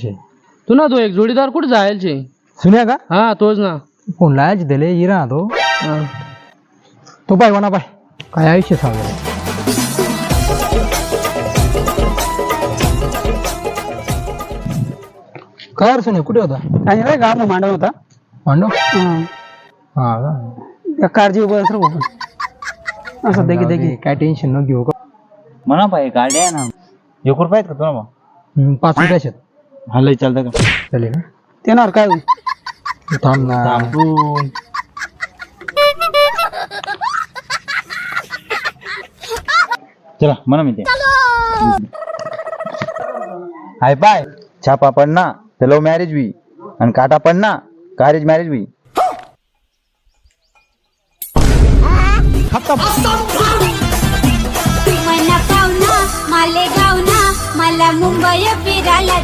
तू ना तो एक जोडीदार कुठे जायचे सुन्या का हा तोच ना कोण लायच दिले इरा तो हा. तो पाय वना पाय काय आयुष्य सांगेल काय रे सुने कुठे होता काही नाही गाव मांडव होता मांडव हा. हा का कारजी बस रे असं देखी देखी काय टेन्शन न घेऊ का म्हणा पाहिजे गाड्या आहे ना 1 रुपयात का तुला मग 5 रुपयाचे हा लय चालतं का चालेल का येणार काय होईल तू थांब ना थांबून चला म्हणा मी ते हाय पाय छापा पडना तर लव्ह मॅरेज बी आणि काटा पडना कारेज मॅरेज बी मला पाहुणा मालेगाव ना मला मुंबई फिरायला